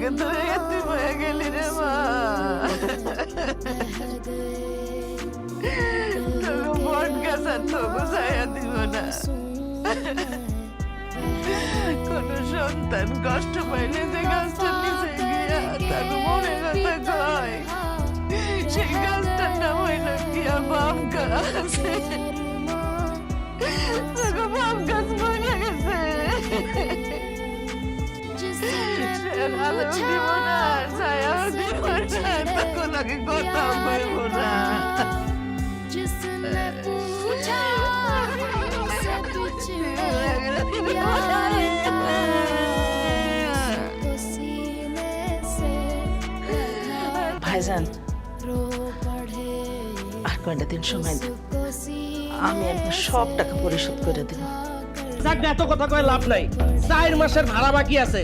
লাগে তুই এতিম হয়ে গেলি রে মা। তোকে বট গাছ আর তোকে ছায়া দিব না। কোন সন্তান কষ্ট পাইলে যে গাছটার নিচে গিয়া তার মনে কথা কয়, সেই গাছটার নাম হইল গিয়া বাম গাছ। তোকে বাম গাছ মরে গেছে, আলো দিব না, ছায়াও দিব না, তোকে লাগে কথাও কইব না। जिसने पूछा हमसे कुछ यार तो सीने से ভাইজান रो पढ़े আর কয়টা দিন সময় দেন, उसको सीने আমি আপনার সব টাকা পরিশোধ করে দেব। যাক, এত কথা কয়ে লাভ নাই। 4 মাসের ভাড়া বাকি আছে।